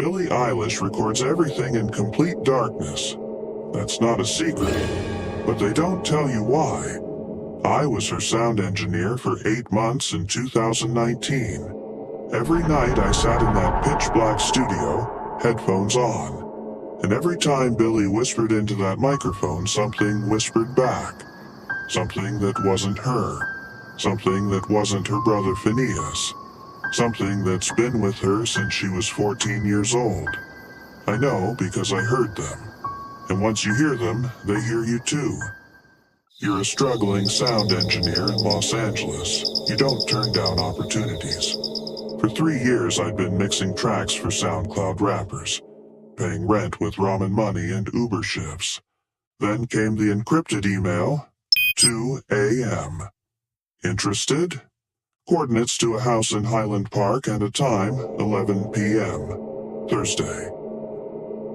Billie Eilish records everything in complete darkness. That's not a secret, but they don't tell you why. I was her sound engineer for 8 months in 2019. Every night I sat in that pitch-black studio, headphones on. And every time Billie whispered into that microphone, something whispered back. Something that wasn't her. Something that wasn't her brother Phineas. Something that's been with her since she was 14 years old. I know because I heard them. And once you hear them, they hear you too. You're a struggling sound engineer in Los Angeles. You don't turn down opportunities. For 3 years I'd been mixing tracks for SoundCloud rappers, paying rent with ramen money and Uber shifts. Then came the encrypted email, 2 a.m. Interested? Coordinates to a house in Highland Park and a time, 11 p.m. Thursday.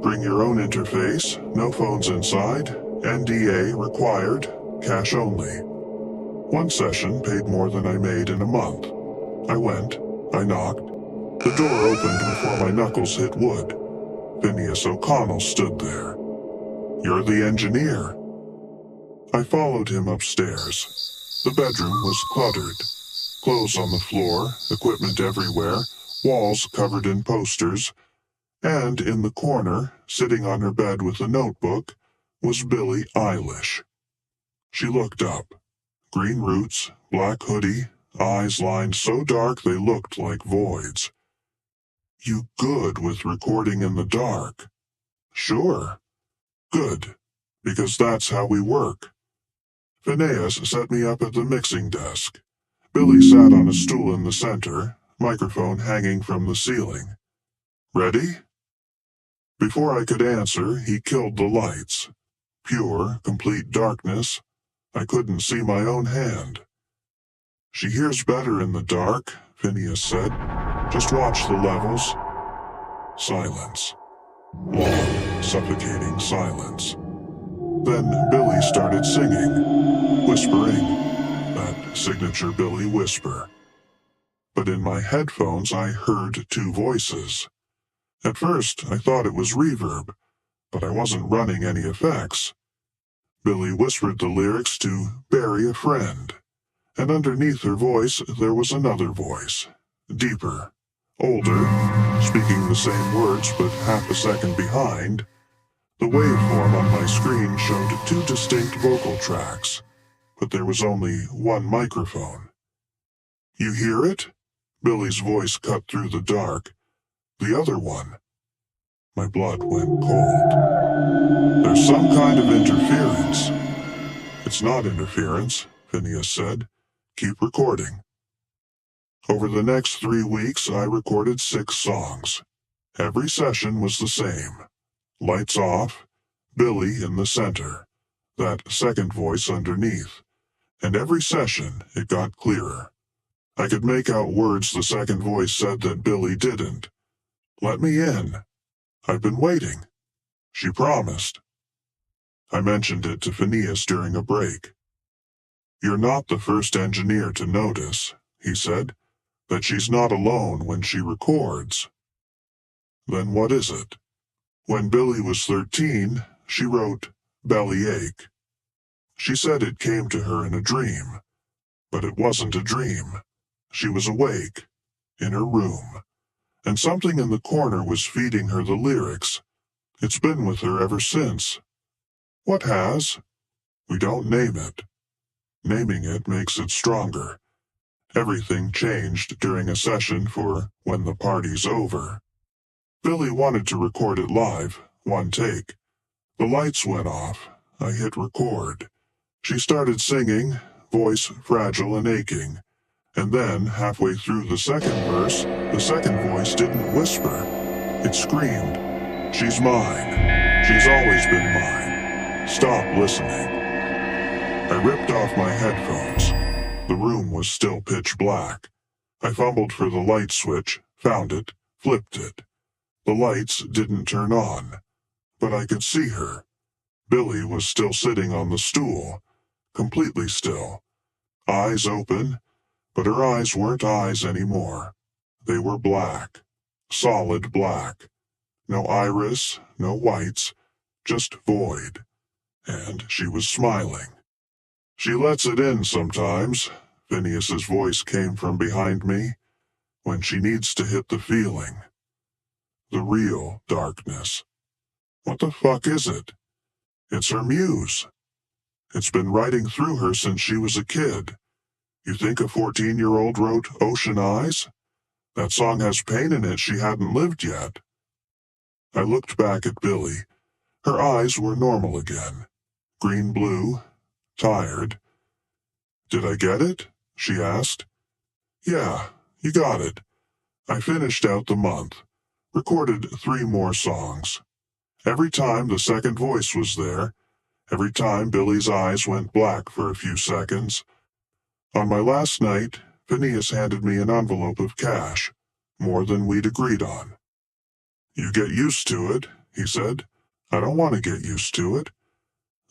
Bring your own interface, no phones inside, NDA required, cash only. One session paid more than I made in a month. I went, I knocked. The door opened before my knuckles hit wood. Phineas O'Connell stood there. You're the engineer. I followed him upstairs. The bedroom was cluttered. Clothes on the floor, equipment everywhere, walls covered in posters, and in the corner, sitting on her bed with a notebook, was Billie Eilish. She looked up. Green roots, black hoodie, eyes lined so dark they looked like voids. You good with recording in the dark? Sure. Good, because that's how we work. Phineas set me up at the mixing desk. Billie sat on a stool in the center, microphone hanging from the ceiling. Ready? Before I could answer, he killed the lights. Pure, complete darkness. I couldn't see my own hand. She hears better in the dark, Phineas said. Just watch the levels. Silence. Long, suffocating silence. Then Billie started singing, whispering. That signature Billie whisper. But in my headphones I heard 2 voices. At first I thought it was reverb, but I wasn't running any effects. Billie whispered the lyrics to Bury a Friend, and underneath her voice there was another voice, deeper, older, speaking the same words but half a second behind. The waveform on my screen showed 2 distinct vocal tracks, but there was only one microphone. You hear it? Billie's voice cut through the dark. The other one. My blood went cold. There's some kind of interference. It's not interference, Phineas said. Keep recording. Over the next 3 weeks, I recorded 6 songs. Every session was the same. Lights off, Billie in the center, that second voice underneath. And every session, it got clearer. I could make out words the second voice said that Billie didn't. Let me in. I've been waiting. She promised. I mentioned it to Phineas during a break. You're not the first engineer to notice, he said, that she's not alone when she records. Then what is it? When Billie was 13, she wrote Bellyache. She said it came to her in a dream. But it wasn't a dream. She was awake, in her room, and something in the corner was feeding her the lyrics. It's been with her ever since. What has? We don't name it. Naming it makes it stronger. Everything changed during a session for When the Party's Over. Billie wanted to record it live, one take. The lights went off. I hit record. She started singing, voice fragile and aching. And then, halfway through the second verse, the second voice didn't whisper. It screamed, "She's mine. She's always been mine. Stop listening." I ripped off my headphones. The room was still pitch black. I fumbled for the light switch, found it, flipped it. The lights didn't turn on. But I could see her. Billie was still sitting on the stool, completely still. Eyes open, but her eyes weren't eyes anymore. They were black. Solid black. No iris, no whites, just void. And she was smiling. She lets it in sometimes, Phineas's voice came from behind me, when she needs to hit the feeling. The real darkness. What the fuck is it? It's her muse. It's been writing through her since she was a kid. You think a 14-year-old wrote Ocean Eyes? That song has pain in it she hadn't lived yet. I looked back at Billie. Her eyes were normal again. Green-blue, tired. Did I get it? She asked. Yeah, you got it. I finished out the month. Recorded 3 more songs. Every time the second voice was there, every time Billie's eyes went black for a few seconds. On my last night, Phineas handed me an envelope of cash, more than we'd agreed on. You get used to it, he said. I don't want to get used to it.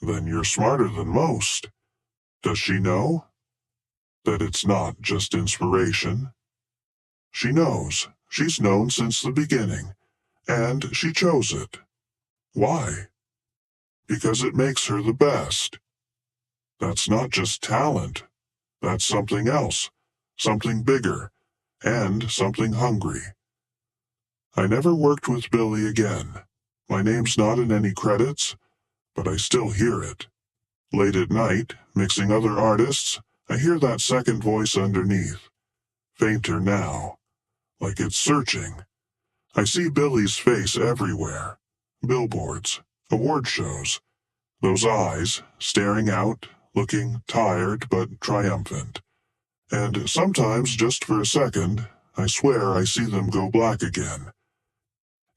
Then you're smarter than most. Does she know? That it's not just inspiration? She knows. She's known since the beginning. And she chose it. Why? Because it makes her the best. That's not just talent. That's something else, something bigger, and something hungry. I never worked with Billie again. My name's not in any credits, but I still hear it. Late at night, mixing other artists, I hear that second voice underneath. Fainter now, like it's searching. I see Billie's face everywhere. Billboards, award shows. Those eyes, staring out, looking tired but triumphant. And sometimes, just for a second, I swear I see them go black again.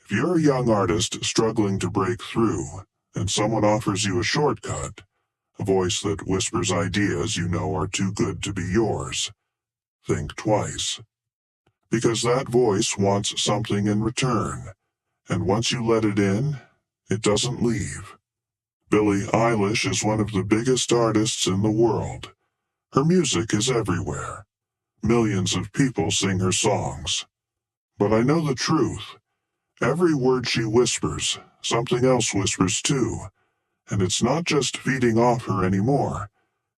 If you're a young artist struggling to break through, and someone offers you a shortcut, a voice that whispers ideas you know are too good to be yours, think twice. Because that voice wants something in return, and once you let it in, it doesn't leave. Billie Eilish is one of the biggest artists in the world. Her music is everywhere. Millions of people sing her songs. But I know the truth. Every word she whispers, something else whispers too. And it's not just feeding off her anymore.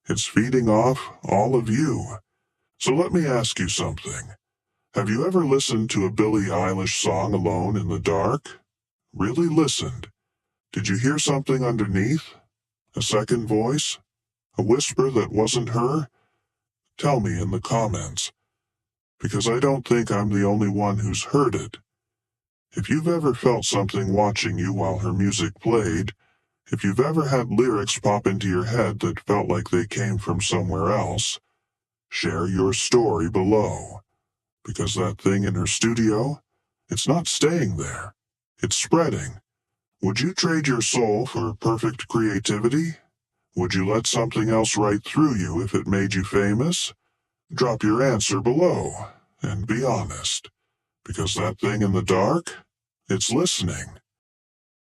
It's feeding off all of you. So let me ask you something. Have you ever listened to a Billie Eilish song alone in the dark? Really listened? Did you hear something underneath? A second voice? A whisper that wasn't her? Tell me in the comments. Because I don't think I'm the only one who's heard it. If you've ever felt something watching you while her music played, if you've ever had lyrics pop into your head that felt like they came from somewhere else, share your story below. Because that thing in her studio, it's not staying there. It's spreading. Would you trade your soul for perfect creativity? Would you let something else write through you if it made you famous? Drop your answer below, and be honest. Because that thing in the dark, it's listening.